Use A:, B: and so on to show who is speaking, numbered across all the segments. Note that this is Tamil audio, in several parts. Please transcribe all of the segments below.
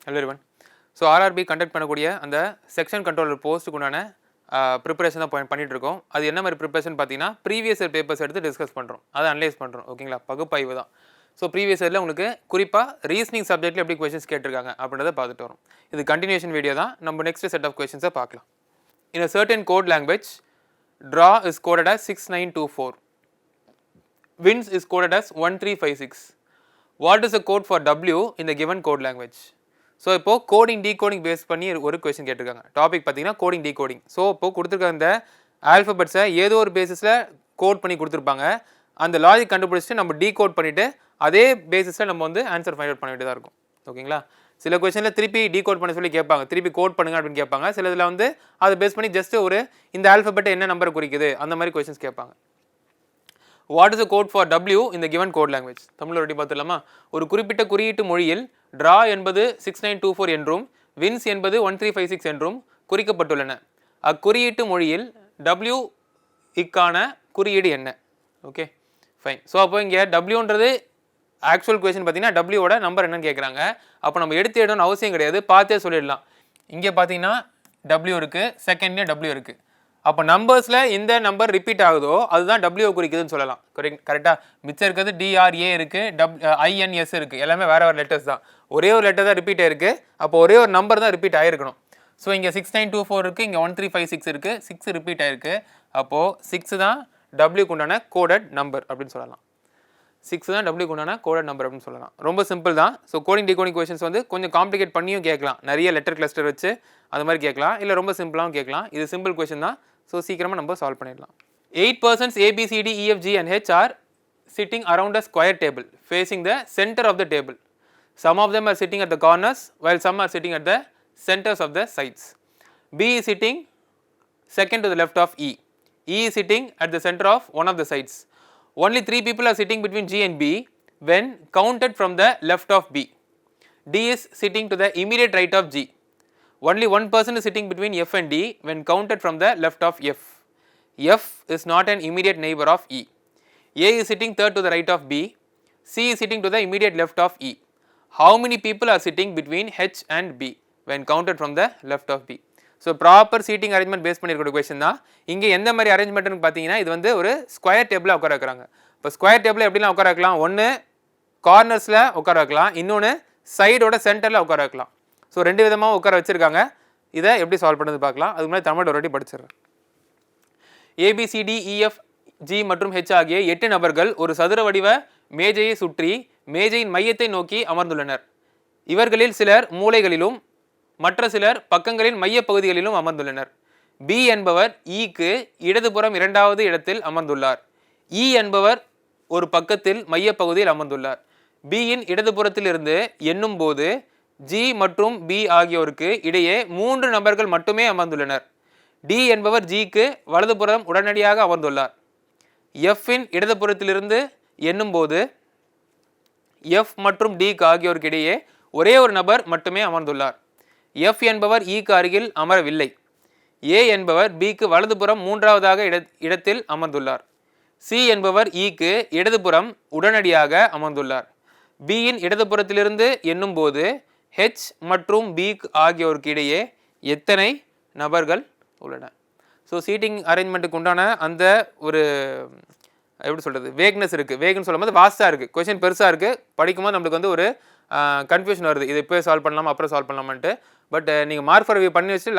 A: Hello everyone. So RRB conduct பண்ணக்கூடிய அந்த செக்ஷன் கண்ட்ரோலர் போஸ்ட்டுக்கு உண்டான ப்ரிப்பரேஷன் தான் பண்ணிட்டு இருக்கோம். அது என்ன மாதிரி ப்ரிப்பரேஷன் பார்த்தீங்கன்னா ப்ரீவியஸ் இயர் பேப்பர்ஸ் எடுத்து டிஸ்கஸ் பண்ணுறோம், அதை அனலைஸ் பண்ணுறோம். ஓகேங்களா, பகுப்பாய்வு தான். ஸோ ப்ரீவியஸ் இயரில் உங்களுக்கு குறிப்பாக ரீசனிங் சப்ஜெக்ட்டில் எப்படி கொஸ்டின்ஸ் கேட்டிருக்காங்க அப்படின்றத பார்த்துட்டு வரும். இது கண்டினியூஷன் வீடியோ தான். நம்ம நெக்ஸ்ட் செட் ஆஃப் கொஸ்டின்ஸை பார்க்கலாம். In a certain code language, draw is coded as 6924. Wins is coded as 1356. What is the code for W in the given code language? So இப்போது கோடிங் டீகோடிங் பேஸ் பண்ணி ஒரு கொஸ்டின் கேட்டிருக்காங்க. டாபிக் பார்த்தீங்கன்னா கோடிங் டீகோடிங். ஸோ இப்போது கொடுத்துருக்க அந்த ஆல்ஃபபெட்ஸை ஏதோ ஒரு பேசிஸில் கோட் பண்ணி கொடுத்துருப்பாங்க. அந்த லாஜிக் கண்டுபிடிச்சிட்டு நம்ம டீகோட் பண்ணிவிட்டு அதே பேசிஸில் நம்ம வந்து ஆன்சர் ஃபைண்ட் அவுட் பண்ண வேண்டியதாக இருக்கும். ஓகேங்களா, சில கொஸ்டினில் திருப்பி டீகோட் பண்ண சொல்லி கேட்பாங்க, திருப்பி கோட் பண்ணுங்க அப்படின்னு கேட்பாங்க. சில இதில் வந்து அதை பேஸ் பண்ணி ஜஸ்ட் ஒரு இந்த ஆல்ஃபபெட்டை என்ன நம்பரை குறிக்குது அந்த மாதிரி கொஸ்டின்ஸ் கேட்பாங்க. What is the code for W இந்த given code language? Tamil ready பார்த்துடலாமா? ஒரு குறிப்பிட்ட குறியீட்டு மொழியில் ட்ரா என்பது 6924 என்றும் வின்ஸ் என்பது 1356 என்றும் குறிக்கப்பட்டுள்ளன. அக்குறியீட்டு மொழியில் W இக்கான குறியீடு என்ன? Okay fine. ஸோ அப்போ இங்கே டபிள்யூன்றது ஆக்சுவல் கொஸ்டின் பார்த்தீங்கன்னா டபிள்யூவோட நம்பர் என்னன்னு கேட்குறாங்க. அப்போ நம்ம எடுத்து எடுக்கணும்னு அவசியம் கிடையாது, பார்த்தே சொல்லிடலாம். இங்கே பார்த்தீங்கன்னா W இருக்குது, செகண்ட்லேயே W இருக்குது. அப்போ நம்பர்ஸில் எந்த நம்பர் ரிப்பீட் ஆகுதோ அதுதான் டபிள்யூ குறிக்குதுன்னு சொல்லலாம். கரெக்டாக மிச்சம் இருக்கிறது DRA இருக்குது, INS இருக்குது, எல்லாமே வேறு வேறு லெட்டர்ஸ் தான். ஒரே ஒரு லெட்டர் தான் ரிப்பீட் ஆயிருக்கு. அப்போ ஒரே ஒரு நம்பர் தான் ரிப்பீட் ஆகிருக்கணும். ஸோ இங்கே 6924 இருக்குது, இங்கே 1356 இருக்குது, 6 ரிப்பீட் ஆயிருக்கு. அப்போது 6 தான் டபிள்யூக்கு உண்டான கோடட் நம்பர் அப்படின்னு சொல்லலாம். 6 தான் டபிள்யூக்கு உண்டான கோடட் நம்பர் அப்படின்னு சொல்லலாம். ரொம்ப சிம்பிள் தான். ஸோ கோடிங் டிகோடிங் கொஸ்டின்ஸ் வந்து கொஞ்சம் காம்ப்ளிகேட் பண்ணியும் கேட்கலாம், நிறைய லெட்டர் கிளஸ்டர் வச்சு அது மாதிரி கேட்கலாம், இல்லை ரொம்ப சிம்பிளாகவும் கேட்கலாம். இது சிம்பிள் கொஸ்டின் தான். ஸோ சீக்கிரமாக நம்ம சால்வ் பண்ணிடலாம். 8 persons ABCD EF G and H are sitting around a square table facing the center of the table. Some of them are sitting at the corners while some are sitting at the centers of the sides. B is sitting second to the left of E. E is sitting at the center of one of the sides. Only 3 people are sitting between G and B when counted from the left of B. D is sitting to the immediate right of G. Only one person is sitting between F and D when counted from the left of F. F is not an immediate neighbor of E. A is sitting third to the right of B. C is sitting to the immediate left of E. How many people are sitting between H and B when counted from the left of B? So proper seating arrangement base பண்ணியிருக்கிற கொஸ்டின் தான். இங்கே எந்த மாதிரி அரேஞ்ச்மெண்ட்னு பார்த்தீங்கன்னா இது வந்து ஒரு ஸ்கொயர் டேபிளாக உட்கார வைக்கிறாங்க. இப்போ ஸ்கொயர் டேபிள் எப்படிலாம் உட்கார வைக்கலாம்? ஒன்று கார்னர்ஸில் உட்கார வைக்கலாம், இன்னொன்று சைடோட சென்டரில் உட்கார வைக்கலாம். ஸோ ரெண்டு விதமாக உட்கார வச்சுருக்காங்க. இதை எப்படி சால்வ் பண்ணுறது பார்க்கலாம். அதுக்கு முன்னாடி தமிழ் ஒரு வாட்டி படிச்சிடுறேன். ABCDEFG மற்றும் H ஆகிய 8 நபர்கள் ஒரு சதுர வடிவ மேஜையை சுற்றி மேஜையின் மையத்தை நோக்கி அமர்ந்துள்ளனர். இவர்களில் சிலர் மூலைகளிலும் மற்ற சிலர் பக்கங்களின் மைய பகுதிகளிலும் அமர்ந்துள்ளனர். B என்பவர் Eக்கு இடதுபுறம் இரண்டாவது இடத்தில் அமர்ந்துள்ளார். E என்பவர் ஒரு பக்கத்தில் மைய பகுதியில் அமர்ந்துள்ளார். Bயின் இடதுபுறத்தில் இருந்து எண்ணும் போது G மற்றும் B ஆகியோருக்கு இடையே 3 நபர்கள் மட்டுமே அமர்ந்துள்ளனர். D என்பவர் Gக்கு வலதுபுறம் உடனடியாக அமர்ந்துள்ளார். Fஇன் இடதுபுறத்திலிருந்து எண்ணும் போது F மற்றும் D ஆகியோருக்கு இடையே ஒரே ஒரு நபர் மட்டுமே அமர்ந்துள்ளார். F என்பவர் Eக்கு அருகில் அமரவில்லை. A என்பவர் Bக்கு வலதுபுறம் மூன்றாவதாக இடத்தில் அமர்ந்துள்ளார். C என்பவர் Eக்கு இடதுபுறம் உடனடியாக அமர்ந்துள்ளார். Bயின் இடதுபுறத்திலிருந்து எண்ணும் போது H மற்றும் B ஆகியோருக்கு இடையே எத்தனை நபர்கள் உள்ளன? ஸோ சீட்டிங் அரேஞ்ச்மெண்ட்டுக்கு உண்டான அந்த ஒரு எப்படி சொல்கிறது வேக்னஸ் இருக்குது. வேக்னு சொல்லும் போது வாஸ்ட்டாக இருக்குது, கொஸ்டின் பெருசாக இருக்குது, படிக்கும்போது நம்மளுக்கு வந்து ஒரு கன்ஃபியூஷன் வருது, இது இப்போ சால்வ் பண்ணலாமா அப்புறம் சால்வ் பண்ணலாமான்ட்டு. பட் நீங்கள் மார்க் ஃபார் ரிவ்யூ பண்ணி வச்சுட்டு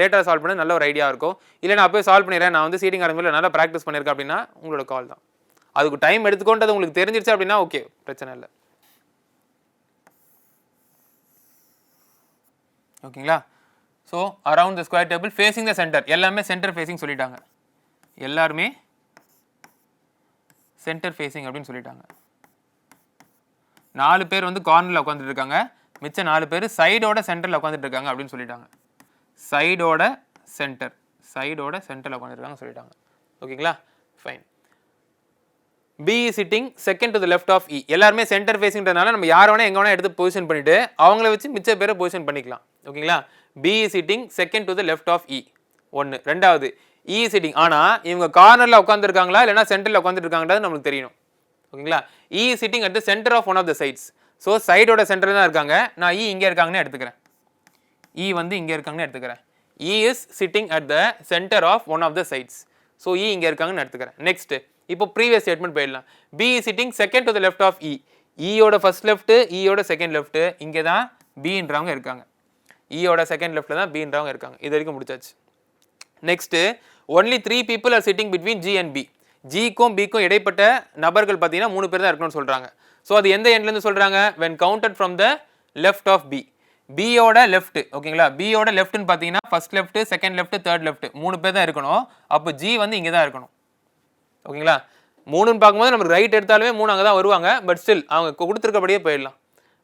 A: லேட்டராக சால்வ் பண்ண நல்ல ஒரு ஐடியா இருக்கும். இல்லை நான் அப்போயே சால்வ் பண்ணிடுறேன், நான் வந்து சீட்டிங் அரேஞ்ச்மெண்ட்டில் நல்லா ப்ராக்டிஸ் பண்ணியிருக்கேன் அப்படின்னா உங்களோட கால் தான். அதுக்கு டைம் எடுத்துக்கொண்டது உங்களுக்கு தெரிஞ்சிருச்சு அப்படின்னா ஓகே, பிரச்சனை இல்லை. ஓகேங்களா, so around the square table facing the centre, எல்லாமே சென்டர் ஃபேஸிங் சொல்லிட்டாங்க. எல்லாருமே சென்டர் ஃபேஸிங் அப்படின்னு சொல்லிட்டாங்க. 4 பேர் வந்து கார்னரில் உட்காந்துட்டு இருக்காங்க, மிச்சம் 4 பேர் சைடோட சென்டரில் உட்காந்துட்டு இருக்காங்க அப்படின்னு சொல்லிட்டாங்க. சைடோட சென்டரில் உட்காந்துருக்காங்க சொல்லிட்டாங்க. ஓகேங்களா, fine. B is sitting second to the left of E. எல்லாருமே சென்டர் ஃபேஸிங்கிறதுனால நம்ம யார் வேணால் எங்கே வேணால் எடுத்து பொசிஷன் பண்ணிவிட்டு அவங்கள வச்சு மிச்ச பேரை பொசிஷன் பண்ணிக்கலாம். ஓகேங்களா, B is sitting second to the left of E. ஒன்று. ரெண்டாவது E is sitting, ஆனால் இவங்க கார்னரில் உட்காந்துருக்காங்களா இல்லைனா சென்டரில் உட்காந்துட்டு இருக்காங்கன்றது நம்மளுக்கு தெரியணும். ஓகேங்களா, E is sitting at the center of one of the sides. So சைடோட சென்டர் தான் இருக்காங்க. நான் இ இங்கே இருக்காங்கன்னு எடுத்துக்கிறேன். இ வந்து இங்கே இருக்காங்கன்னு எடுத்துக்கிறேன். E is sitting at the centre of one of the sides. So E இங்கே இருக்காங்கன்னு எடுத்துக்கிறேன். நெக்ஸ்ட் இப்போ ப்ரீவியஸ் ஸ்டேட்மெண்ட் போயிடலாம். B is sitting second to the left of E. இயோட ஃபர்ஸ்ட் லெஃப்ட், இயோட செகண்ட் லெஃப்ட், இங்கே தான் பின்றவங்க இருக்காங்க. இயோட செகண்ட் லெஃப்ட்டில் தான் பின்றவங்க இருக்காங்க. இது வரைக்கும் முடிச்சாச்சு. Next only 3 people are sitting between G and B. ஜிக்கும் பிக்கும் இடைப்பட்ட நபர்கள் பார்த்தீங்கன்னா 3 பேர் தான் இருக்கணும்னு சொல்கிறாங்க. ஸோ அது எந்த எண்ட்லேருந்து சொல்கிறாங்க? when counted from the left of B. பியோட லெஃப்ட், ஓகேங்களா? பியோட லெஃப்ட்னு பார்த்தீங்கன்னா first left, second left, third left 3 பேர் தான் இருக்கணும். அப்போ ஜி வந்து இங்கே தான் இருக்கணும், ஓகேங்களா? 3ன்னு பார்க்கும்போது நமக்கு ரைட் எடுத்தாலுமே 3 அங்கே தான் வருவாங்க. பட் ஸ்டில் அவங்க கொடுத்துருக்கபடியே போயிடலாம்.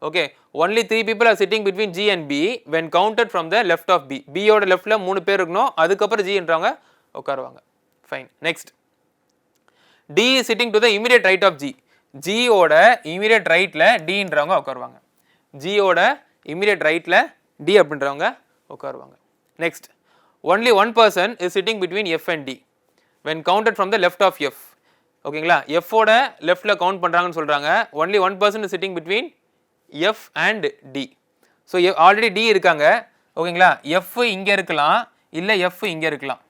A: Okay, only 3 people are sitting between G and B when counted from the left of B. பியோட லெஃப்ட்டில் 3 பேர் இருக்கணும். அதுக்கப்புறம் ஜின்றவங்க உட்காருவாங்க. Fine. Next D is sitting to the immediate right of G. ஜியோட இமீடியட் ரைட்டில் டின்றவங்க உட்காருவாங்க. ஜியோட இமீடியட் ரைட்டில் டி அப்படின்றவங்க உட்காருவாங்க. Next only 1 person is sitting between F and D when counted from the left of F. ஓகேங்களா? எஃபோட லெஃப்டில் கவுண்ட் பண்ணுறாங்கன்னு சொல்கிறாங்க. Only 1 person is sitting between F and D. So already D இருக்காங்க, ஓகேங்களா? எஃப் இங்கே இருக்கலாம், இல்லை எஃப் இங்கே இருக்கலாம்,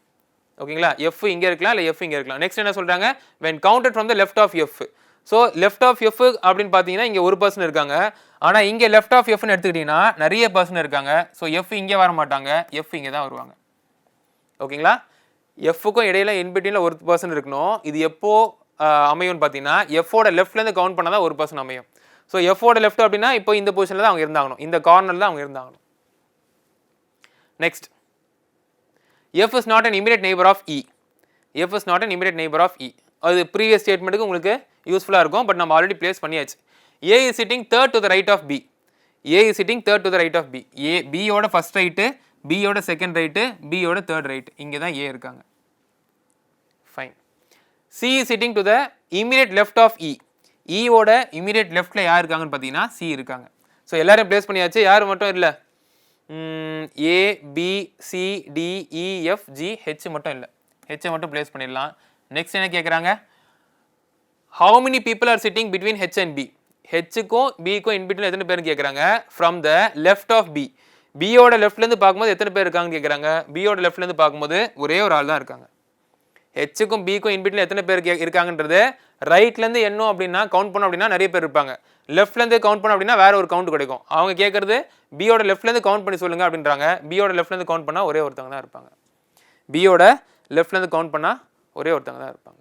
A: ஓகேங்களா? எஃப் இங்கே இருக்கலாம், இல்லை எஃப் இங்கே இருக்கலாம். நெக்ஸ்ட் என்ன சொல்கிறாங்க? when counted from the left of F. So left of F அப்படின்னு பார்த்தீங்கன்னா இங்கே ஒரு பர்சன் இருக்காங்க. ஆனால் இங்கே லெஃப்ட் ஆஃப் எஃப்னு எடுத்துக்கிட்டிங்கன்னா நிறைய பர்சன் இருக்காங்க. ஸோ எஃப் இங்கே வர மாட்டாங்க, எஃப் இங்கே தான் வருவாங்க, ஓகேங்களா? எஃப்க்கும் இடையில இன்பிட்வீனில் ஒரு பர்சன் இருக்கணும். இது எப்போ அமையும்னு பார்த்தீங்கன்னா எஃபோட லெஃப்ட்லேருந்து கவுண்ட் பண்ணால் தான் ஒரு பர்சன் அமையும். ஸோ எஃபோட லெஃப்ட் அப்படின்னா இப்போ இந்த பொசிஷனில் தான் அவங்க இருந்தாகணும், இந்த கார்னரில் தான் அவங்க இருந்தாகணும். Next F is not an immediate neighbour of E. F is not an immediate neighbour of E. அது ப்ரீவியஸ் ஸ்டேட்மெண்ட்டுக்கு உங்களுக்கு யூஸ்ஃபுல்லாக இருக்கும். பட் நம்ம ஆல்ரெடி பிளேஸ் பண்ணியாச்சு. A is sitting third to the right of B. A is sitting third to the right of B. A பியோட ஃபர்ஸ்ட் ரைட்டு, பியோட செகண்ட் ரைட்டு, பியோட தேர்ட் ரைட்டு, இங்கே தான் ஏ இருக்காங்க. Fine. C is sitting to the immediate left of E. ஈயோட இமீடியட் லெஃப்ட்டில் யார் இருக்காங்கன்னு பார்த்தீங்கன்னா சி இருக்காங்க. ஸோ எல்லாரும் பிளேஸ் பண்ணியாச்சு. யார் மட்டும் இல்லை? A B C D E F G H மட்டும் இல்லை. ஹெச்சை மட்டும் பிளேஸ் பண்ணிடலாம். நெக்ஸ்ட் என்ன கேட்குறாங்க? How many people are sitting between H and B. ஹெச்சுக்கும் பிக்கும் இன்பிட்வீன் எத்தனை பேர் கேட்குறாங்க? From the left of B. பியோட லெஃப்ட்லேருந்து பார்க்கும்போது எத்தனை பேர் இருக்காங்கன்னு கேட்குறாங்க? பியோட லெஃப்ட்லேருந்து பார்க்கும்போது ஒரே ஒரு ஆள் தான் இருக்காங்க. ஹெச்சுக்கும் பிக்கும் இன்பிட்வீன் எத்தனை பேர் இருக்காங்கன்றது ரைட்லேருந்து எண்ணும் அப்படின்னா கவுண்ட் பண்ணோம் அப்படின்னா நிறைய பேர் இருப்பாங்க. லெஃப்ட்லேருந்து கவுண்ட் பண்ணோம் அப்படின்னா வேற ஒரு கவுண்ட் கிடைக்கும். அவங்க கேட்குறது பியோட லெஃப்ட்லேருந்து கவுண்ட் பண்ணி சொல்லுங்க அப்படின்றாங்க. பியோட லெஃப்ட்லேருந்து கவுண்ட் பண்ணால் ஒரே ஒருத்தவங்க தான் இருப்பாங்க. பியோட லெஃப்ட்லேருந்து கவுண்ட் பண்ணால் ஒரே ஒருத்தவங்க தான் இருப்பாங்க.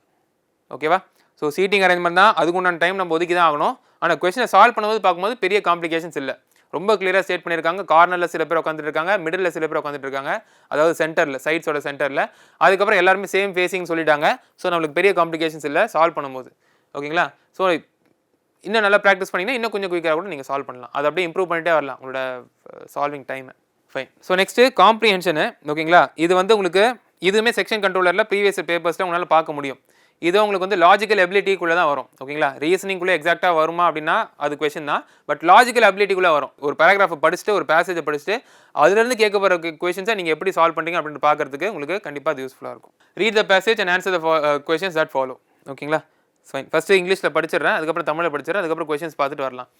A: ஓகேவா? ஸோ சீட்டிங் அரேஞ்ச்மெண்ட் தான், அதுக்கு உண்டான டைம் நம்ம ஒதுக்கி தான் ஆகணும். ஆனால் கொஸ்டினை சால்வ் பண்ணும்போது பார்க்கும்போது பெரிய காம்ப்ளிகேஷன்ஸ் இல்லை, ரொம்ப கிளியராக ஸ்டேட் பண்ணியிருக்காங்க. கார்னரில் சில பேர் உட்காந்துட்டு இருக்காங்க, மிடில் சில பேர் உட்காந்துட்டு இருக்காங்க, அதாவது சென்டரில், சைட்ஸோட சென்டரில். அதுக்கப்புறம் எல்லாருமே சேம் ஃபேஸிங் சொல்லிட்டாங்க. ஸோ நம்மளுக்கு பெரிய காம்ப்ளிகேஷன்ஸ் இல்லை சால்வ் பண்ணும்போது, ஓகேங்களா? ஸோ இன்னும் நல்லா ப்ராக்டிஸ் பண்ணிங்கன்னா இன்னும் கொஞ்சம் குயிக்காக கூட நீங்கள் சால்வ் பண்ணலாம். அதை அப்படியே இம்ப்ரூவ் பண்ணிட்டே வரலாம் உங்களோட சால்விங் டைமை. ஃபைன். ஸோ நெக்ஸ்ட்டு காம்ப்ரிஹென்ஷனு, ஓகேங்களா? இது வந்து உங்களுக்கு இதுவுமே செக்ஷன் கண்ட்ரோலரில் ப்ரீவியஸ் பேப்பர்ஸில் உங்களால் பார்க்க முடியும். இது உங்களுக்கு வந்து லாஜிக்கல் எபிலிட்டிக்குள்ளே தான் வரும், ஓகேங்களா? ரீசனிங்குள்ளே எக்ஸாக்டாக வருமா அப்படின்னா அது கொஸ்டின் தான். பட் லாஜிக்கல் எபிலிட்டிக்குள்ளே வரும். ஒரு பேராகிராஃபை படிச்சுட்டு, ஒரு பேசேஜை படிச்சுட்டு அதுலேருந்து கேட்க போகிற கொஸ்டின்ஸை நீங்கள் எப்படி சால்வ் பண்ணுறீங்க அப்படின்னு பார்க்கறதுக்கு உங்களுக்கு கண்டிப்பாக அது யூஸ்ஃபுல்லாக இருக்கும். Read the passage and answer the questions that follow, ஓகேங்களா? ஃபைன். ஃபஸ்ட்டு இங்கிலீஷில் படிச்சிடுறேன், அதுக்கப்புறம் தமிழில் படிச்சிடறேன், அதுக்கப்புறம் கொஸ்டின்ஸ் பார்த்துட்டு வரலாம்.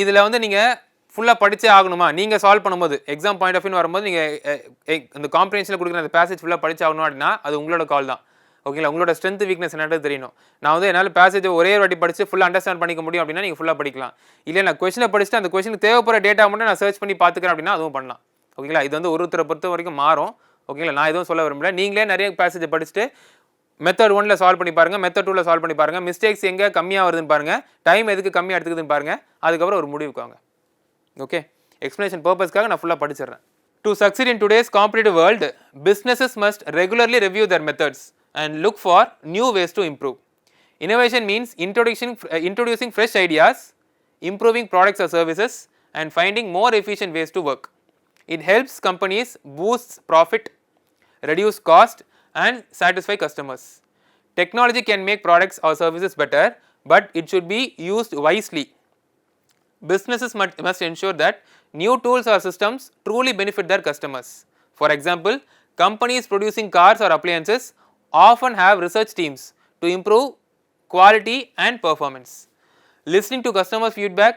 A: இதில் வந்து நீங்கள் ஃபுல்லாக படிச்சே ஆகணுமா? நீங்கள் சால்வ் பண்ணும்போது எக்ஸாம் பாயிண்ட் ஆஃப் வியூ வரும்போது நீங்கள் இந்த காம்ப்ரிஹென்ஷனில் கொடுக்குற அந்த பேசேஜ் ஃபுல்லாக படிச்சு ஆகணும் அப்படின்னா அது உங்களோட கால் தான், ஓகேங்களா? உங்களோட ஸ்ட்ரென்த் வீக்னஸ் என்னன்றது தெரியணும். நான் வந்து என்னால் பேசேஜ் ஒரே வாட்டி படிச்சு ஃபுல்லாக அண்டர்ஸ்டாண்ட் பண்ணிக்க முடியும் அப்படின்னா நீங்கள் ஃபுல்லாக படிக்கலாம். இல்லை நான் கொஸ்டினை படிச்சுட்டு அந்த கொஸ்டினுக்கு தேவைப்படுற டேட்டா மட்டும் நான் சர்ச் பண்ணி பார்த்துக்கிறேன் அப்படின்னா அதுவும் பண்ணலாம், ஓகேங்களா? இது வந்து ஒருத்தரை பொறுத்த வரைக்கும் மாறும், ஓகேங்களா? நான் எதுவும் சொல்ல விரும்பல. நீங்களே நிறைய பேசேஜை படிச்சுட்டு மெத்தட் 1ல் சால்வ் பண்ணி பாருங்கள், மெத்தட் 2ல் சால்வ் பண்ணி பாருங்கள், மிஸ்டேக்ஸ் எங்கே கம்மியாக வருதுன்னு பாருங்கள், டைம் எதுக்கு கம்மியாக எடுத்துக்குதுன்னு பாருங்கள், அதுக்கப்புறம் ஒரு முடிவுக்கு வாங்க. ஓகே, எக்ஸ்பிளேஷன் பர்பஸ்க்காக நான் ஃபுல்லாக படிச்சிடுறேன். To succeed in today's competitive world, businesses must regularly review their methods and look for new ways to improve. Innovation means introducing fresh ideas, improving products or services, and finding more efficient ways to work. It helps companies boost profit, reduce cost, and satisfy customers. Technology can make products or services better, but it should be used wisely. Businesses must ensure that new tools or systems truly benefit their customers. For example, companies producing cars or appliances often have research teams to improve quality and performance. Listening to customer feedback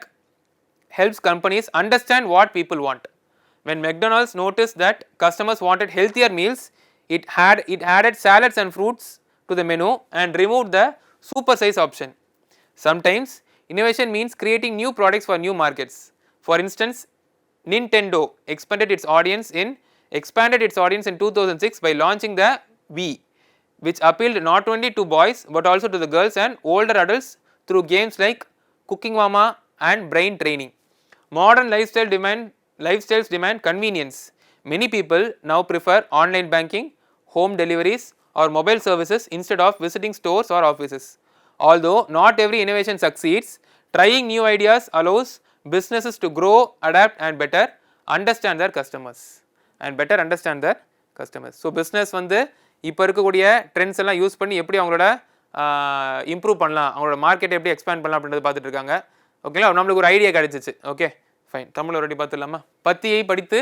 A: helps companies understand what people want. When McDonald's noticed that customers wanted healthier meals, it added salads and fruits to the menu and removed the super size option. Sometimes innovation means creating new products for new markets. For instance, Nintendo expanded its audience in 2006 by launching the Wii, which appealed not only to boys but also to the girls and older adults through games like Cooking Mama and Brain Training. Modern lifestyles demand convenience. Many people now prefer online banking, home deliveries, or mobile services instead of visiting stores or offices. Although not every innovation succeeds, trying new ideas allows businesses to grow, adapt, and better understand their customers. So business வந்து இப்போ இருக்கக்கூடிய ட்ரெண்ட்ஸ் எல்லாம் யூஸ் பண்ணி எப்படி அவங்களோட இம்ப்ரூவ் பண்ணலாம், அவங்களோட மார்க்கெட்டை எப்படி எக்ஸ்பேண்ட் பண்ணலாம் அப்படின்றது பார்த்துட்டு இருக்காங்க. ஓகேங்களா, நம்மளுக்கு ஒரு ஐடியா கிடைச்சிச்சு. ஓகே ஃபைன், தமிழ் ஒரு வாட்டி பார்த்துடலாமா? பத்தியை படித்து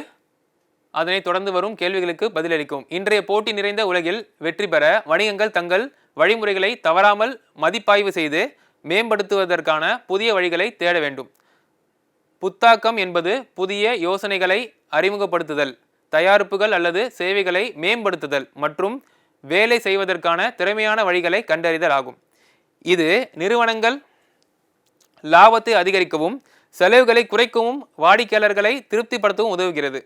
A: அதனை தொடர்ந்து வரும் கேள்விகளுக்கு பதிலளிக்கும். இன்றைய போட்டி நிறைந்த உலகில் வெற்றி பெற வணிகங்கள் தங்கள் வழிமுறைகளை தவறாமல் மதிப்பாய்வு செய்து மேம்படுத்துவதற்கான புதிய வழிகளை தேட வேண்டும். புத்தாக்கம் என்பது புதிய யோசனைகளை அறிமுகப்படுத்துதல், தயாரிப்புகள் அல்லது சேவைகளை மேம்படுத்துதல் மற்றும் வேலை செய்வதற்கான திறமையான வழிகளை கண்டறிதல் ஆகும். இது நிறுவனங்கள் லாபத்தை அதிகரிக்கவும் செலவுகளை குறைக்கவும் வாடிக்கையாளர்களை திருப்திப்படுத்தவும் உதவுகிறது.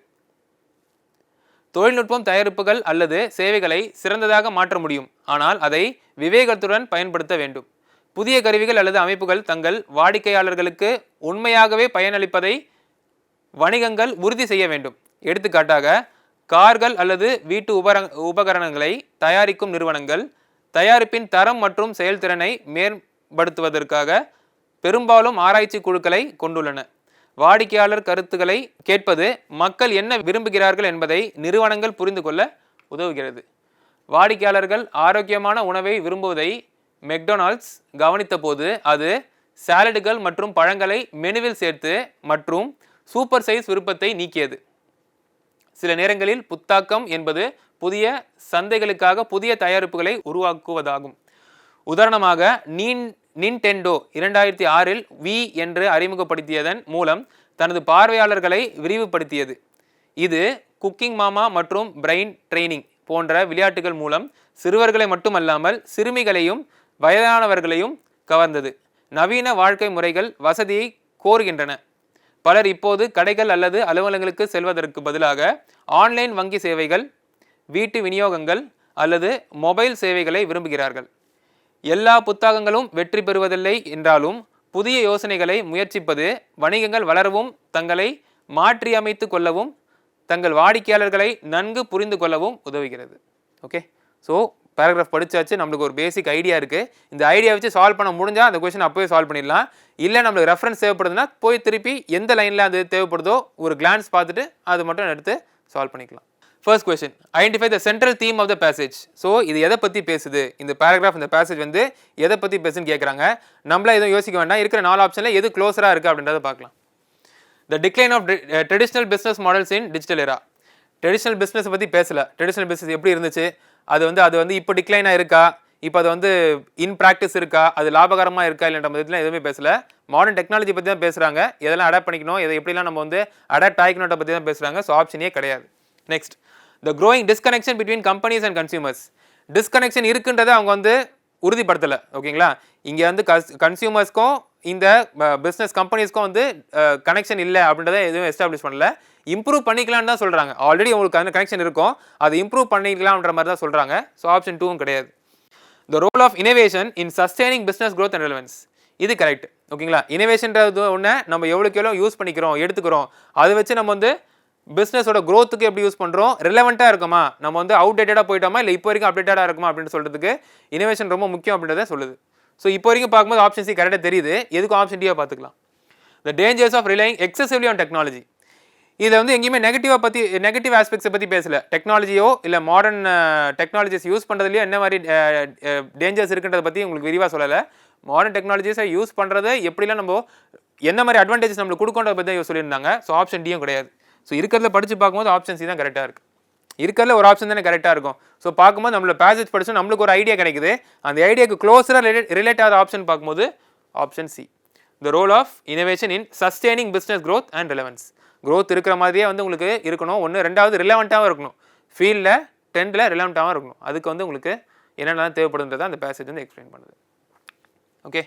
A: தொழில்நுட்பம் தயாரிப்புகள் அல்லது சேவைகளை சிறந்ததாக மாற்ற முடியும், ஆனால் அதை விவேகத்துடன் பயன்படுத்த வேண்டும். புதிய கருவிகள் அல்லது அமைப்புகள் தங்கள் வாடிக்கையாளர்களுக்கு உண்மையாகவே பயனளிப்பதை வணிகங்கள் உறுதி செய்ய வேண்டும். எடுத்துக்காட்டாக, கார்கள் அல்லது வீட்டு உபகரணங்களை தயாரிக்கும் நிறுவனங்கள் தயாரிப்பின் தரம் மற்றும் செயல்திறனை மேம்படுத்துவதற்காக பெரும்பாலும் ஆராய்ச்சி குழுக்களை கொண்டுள்ளன. வாடிக்கையாளர் கருத்துக்களை கேட்பது மக்கள் என்ன விரும்புகிறார்கள் என்பதை நிறுவனங்கள் புரிந்து கொள்ள உதவுகிறது. வாடிக்கையாளர்கள் ஆரோக்கியமான உணவை விரும்புவதை மெக்டொனால்ட்ஸ் கவனித்த போது அது சாலடுகள் மற்றும் பழங்களை மெனுவில் சேர்த்து மற்றும் சூப்பர் சைஸ் விருப்பத்தை நீக்கியது. சில நேரங்களில் புத்தாக்கம் என்பது புதிய சந்தைகளுக்காக புதிய தயாரிப்புகளை உருவாக்குவதாகும். உதாரணமாக, நிண்டெண்டோ 2006இல் வி என்று அறிமுகப்படுத்தியதன் மூலம் தனது பார்வையாளர்களை விரிவுபடுத்தியது. இது குக்கிங் மாமா மற்றும் பிரெயின் ட்ரெய்னிங் போன்ற விளையாட்டுகள் மூலம் சிறுவர்களை மட்டுமல்லாமல் சிறுமிகளையும் வயதானவர்களையும் கவர்ந்தது. நவீன வாழ்க்கை முறைகள் வசதியை கோருகின்றன. பலர் இப்போது கடைகள் அல்லது அலுவலகங்களுக்கு செல்வதற்கு பதிலாக ஆன்லைன் வங்கி சேவைகள், வீட்டு விநியோகங்கள் அல்லது மொபைல் சேவைகளை விரும்புகிறார்கள். எல்லா புத்தாக்கங்களும் வெற்றி பெறுவதில்லை என்றாலும் புதிய யோசனைகளை முயற்சிப்பது வணிகங்கள் வளரவும் தங்களை மாற்றியமைத்து கொள்ளவும் தங்கள் வாடிக்கையாளர்களை நன்கு புரிந்து கொள்ளவும் உதவுகிறது. ஓகே, ஸோ பேராகிராஃப் படித்தாச்சு, நம்மளுக்கு ஒரு பேசிக் ஐடியா இருக்குது. இந்த ஐடியா வச்சு சால்வ் பண்ண முடிஞ்சால் அந்த கொஸ்டின் அப்போவே சால்வ் பண்ணிடலாம். இல்லை நம்மளுக்கு ரெஃபரன்ஸ் தேவைப்படுதுன்னா போய் திருப்பி எந்த லைனில் அது தேவைப்படுதோ ஒரு கிளான்ஸ் பார்த்துட்டு அது மட்டும் எடுத்து சால்வ் பண்ணிக்கலாம். First question, identify the central theme of the passage. So இது எதை பற்றி பேசுது, இந்த பேராகிராஃப் இந்த பேசேஜ் வந்து எதை பற்றி பேசுன்னு கேட்குறாங்க. நம்மளா எதுவும் யோசிக்க வேண்டாம், இருக்கிற 4 ஆப்ஷனில் எது க்ளோஸராக இருக்குது அப்படின்றத பார்க்கலாம். The decline of traditional business models in digital era. Traditional business பற்றி பேசலை. ட்ரெடிஷ்னல் பிஸ்னஸ் எப்படி இருந்துச்சு, அது வந்து இப்போ டிக்ளைனாக இருக்கா, இப்போ அது வந்து இன் ப்ராக்டிஸ் இருக்கா, அது லாபகரமாக இருக்கா இல்லைன்ற மாதிரிலாம் எதுவுமே பேசலை. மாடர்ன் டெக்னாலஜி பற்றி தான் பேசுகிறாங்க. எதெல்லாம் அடாப்ட் பண்ணிக்கணும், எதை எப்படிலாம் நம்ம வந்து அடாப்ட் ஆகிக்கணுன்ற பற்றி தான் பேசுகிறாங்க. ஸோ ஆப்ஷனே கிடையாது. Next, the growing disconnection between companies and consumers. Disconnection இருக்குன்றதை அவங்க வந்து உறுதிப்படுத்தலை. ஓகேங்களா, இங்கே வந்து கன்சியூமர்ஸ்க்கும் இந்த பிஸ்னஸ் கம்பெனிஸ்க்கும் வந்து கனெக்ஷன் இல்லை அப்படின்றத எதுவும் எஸ்டாப்ளிஷ் பண்ணல. இம்ப்ரூவ் பண்ணிக்கலான்னு தான் சொல்கிறாங்க. ஆல்ரெடி உங்களுக்கு அந்த கனெக்ஷன் இருக்கும், அதை இம்ப்ரூவ் பண்ணிக்கலாம்ன்ற மாதிரி தான் சொல்கிறாங்க. ஸோ ஆப்ஷன் 2வும் கிடையாது. The role of innovation in sustaining business growth and relevance. இது கரெக்ட். ஓகேங்களா, இனோவேஷன்றது ஒன்று நம்ம எவ்வளோ யூஸ் பண்ணிக்கிறோம் எடுத்துக்கிறோம், அதை வச்சு நம்ம வந்து பிஸ்னஸோட க்ரோத்துக்கு எப்படி யூஸ் பண்ணுறோம், ரிலவெண்ட்டாக இருக்குமா, நம்ம வந்து அவுடேட்டடாக போயிட்டோமா இல்லை இப்போ வரைக்கும் அப்டேட்டடாக இருக்குமா அப்படின்னு சொல்கிறதுக்கு இனோவேஷன் ரொம்ப முக்கியம் அப்படின்றத சொல்லுது. ஸோ இப்போ வரைக்கும் பார்க்கும்போது ஆப்ஷன் சி கரெக்டாக தெரியுது. எதுக்கும் ஆப்ஷன் டியாக பார்த்துக்கலாம். The dangers of relying excessively on technology. இதில் வந்து எங்கேயுமே நெகட்டிவ் ஆஸ்பெக்ட்ஸை பற்றி பேசலை. டெக்னாலஜியோ இல்லை மாடர்ன் டெக்னாலஜிஸ் யூஸ் பண்ணுறதுலையோ என்ன மாதிரி டேஞ்சர்ஸ் இருக்குன்றதை பற்றி உங்களுக்கு விரிவாக சொல்லலை. மாடர்ன் டெக்னாலஜிஸை யூஸ் பண்ணுறதை எப்படிலாம் நம்ம என்ன மாதிரி அட்வான்டேஜஸ் நம்மளுக்கு கொடுக்கன்றதை பற்றி தான் சொல்லியிருந்தாங்க. ஸோ ஆப்ஷன் டியும் கிடையாது. ஸோ இருக்கிறத படித்து பார்க்கும்போது ஆப்ஷன் சி தான் கரெக்டாக இருக்குது. இருக்கிறதுல ஒரு ஆப்ஷன் தானே கரெக்டாக இருக்கும். ஸோ பார்க்கும்போது நம்மளோட பேசேஜ் படிச்சு நம்மளுக்கு ஒரு ஐடியா கிடைக்குது. அந்த ஐடியாவுக்கு க்ளோஸராக ரிலேட் ஆகிற ஆப்ஷன் பார்க்கும்போது option C. the role of innovation in sustaining business growth and relevance. growth இருக்கிற மாதிரியே வந்து உங்களுக்கு இருக்கணும். ஒன்று ரெண்டாவது ரிலவெண்ட்டாகவும் இருக்கணும். ஃபீல்டில் 10ல் ரிலவெண்ட்டாகவும் இருக்கணும். அதுக்கு வந்து உங்களுக்கு என்னென்னலாம் தேவைப்படுன்றதை அந்த பேசேஜ் வந்து எக்ஸ்பிளைன் பண்ணுது. ஓகே,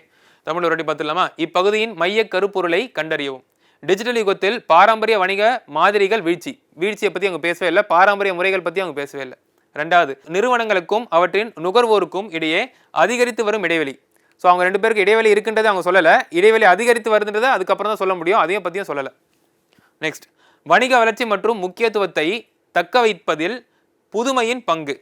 A: தமிழ் ஒரு வாட்டி பார்த்துடலாமா? இப்பகுதியின் மைய கருப்பொருளை கண்டறியவும். டிஜிட்டல் யுகத்தில் பாரம்பரிய வணிக மாதிரிகள் வீழ்ச்சியை பற்றி அவங்க பேசவே இல்லை. பாரம்பரிய முறைகள் பற்றி அவங்க பேசவே இல்லை. ரெண்டாவது, நிறுவனங்களுக்கும் அவற்றின் நுகர்வோருக்கும் இடையே அதிகரித்து வரும் இடைவெளி. ஸோ அவங்க ரெண்டு பேருக்கு இடைவெளி இருக்குன்றதை அவங்க சொல்லலை. இடைவெளி அதிகரித்து வருதுன்றதை அதுக்கப்புறம் தான் சொல்ல முடியும். அதையும் பற்றியும் சொல்லலை. நெக்ஸ்ட், வணிக வளர்ச்சி மற்றும் முக்கியத்துவத்தை தக்க வைப்பதில் புதுமையின் பங்கு.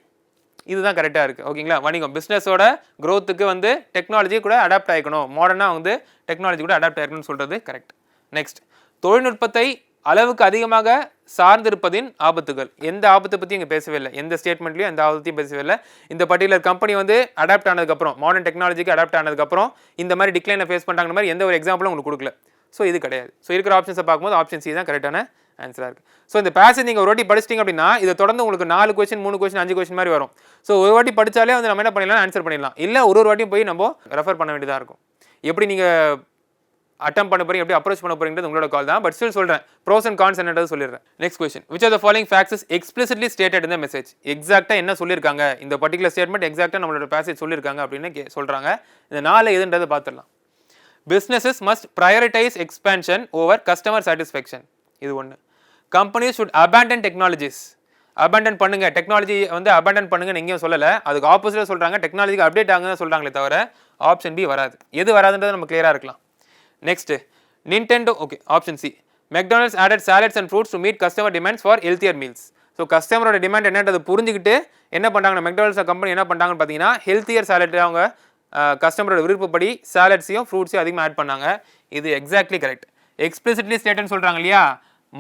A: இதுதான் கரெக்டாக இருக்குது. ஓகேங்களா? வணிகம் பிஸ்னஸோட க்ரோத்துக்கு வந்து டெக்னாலஜி கூட அடாப்ட் ஆகிக்கணும். மாடர்னாக வந்து டெக்னாலஜி கூட அடாப்ட் ஆகிக்கணும்னு சொல்கிறது கரெக்ட். நெக்ஸ்ட், தொழில்நுட்பத்தை அளவுக்கு அதிகமாக சார்ந்திருப்பதின் ஆபத்துகள். எந்த ஆபத்தை பற்றி இங்கே பேசவே இல்லை. எந்த ஸ்டேட்மெண்ட்லையும் எந்த ஆபத்தையும் பேசவே இல்லை. இந்த பர்டிகுலர் கம்பெனி வந்து அடாப்ட் ஆனதுக்கப்புறம், மாடர்ன் டெக்னாலஜிக்கு அடாப்ட் ஆனதுக்கப்புறம் இந்த மாதிரி டிக்ளைனை ஃபேஸ் பண்ணுறாங்க மாதிரி எந்த ஒரு எக்ஸாம்பிளும் உங்களுக்கு கொடுக்கல. ஸோ இது கிடையாது. ஸோ இருக்கிற ஆப்ஷன்ஸை பார்க்கும்போது ஆப்ஷன் சி தான் கரெக்டான ஆன்சராக இருக்குது. ஸோ இந்த பேசேஜ் நீங்கள் ஒரு வாட்டி படிச்சிட்டிங்க அப்படின்னா இதை தொடர்ந்து உங்களுக்கு 4 கொஸ்டின் 3 கொஸ்டின் 5 கொஸ்டின் மாதிரி வரும். ஸோ ஒரு வாட்டி படித்தாலே வந்து நம்ம என்ன பண்ணிடலாம், ஆன்சர் பண்ணிடலாம். இல்லை ஒரு வாட்டியும் போய் நம்ம ரெஃபர் பண்ண வேண்டியதாக இருக்கும். எப்படி நீங்கள் அட்டம் பண்ண போறீங்க, எப்படி அப்ரோச் பண்ண போறீங்கிறது உங்களோட கால் தான். பட் ஸ்டில் சொல்கிறேன், ப்ரோஸ் அண்ட் கான்ஸ் என்னன்றது சொல்லிடுறேன். Next question, which of the following facts is explicitly stated in the message? எக்ஸாக்டாக என்ன சொல்லியிருக்காங்க, இந்த பர்டிகுலர் ஸ்டேட்மெண்ட் எக்ஸாக்டாக நம்மளோட பேசேஜ் சொல்லியிருக்காங்க அப்படின்னு சொல்கிறாங்க. இந்த 4 எதுன்றதை பார்த்துடலாம். Businesses must prioritize expansion over customer satisfaction. இது ஒன்று. Companies should abandon technologies. Abandon பண்ணுங்க, டெக்னாலஜி வந்து அபேண்டன் பண்ணுங்கன்னு எங்கேயும் சொல்லலை. அதுக்கு ஆப்போசிட்டாக சொல்கிறாங்க, டெக்னாலஜிக்கு அப்டேட் ஆகுன்னு சொல்கிறாங்களே தவிர ஆப்ஷன் பி வராது. எது வராதுன்றது நம்ம கிளியராக இருக்கலாம். Next, Nintendo. Okay, option C. McDonald's added salads and fruits to meet customer demands for healthier meals. So கஸ்டமரோட டிமாண்ட் என்னன்றது புரிஞ்சுக்கிட்டு என்ன பண்ணுறாங்கன்னா மெக்டானல்ட்ஸ் கம்பெனி என்ன பண்ணுறாங்கன்னு பார்த்தீங்கன்னா ஹெல்த்தியர் சாலட் அவங்க கஸ்டமரோட விருப்பப்படி சாலட்ஸையும் ஃப்ரூட்ஸையும் அதிகமாக ஆட் பண்ணாங்க. இது எக்ஸாக்ட்லி கரெக்ட். எக்ஸ்பிளிசிட்லி ஸ்டேட்னு சொல்கிறாங்க இல்லையா,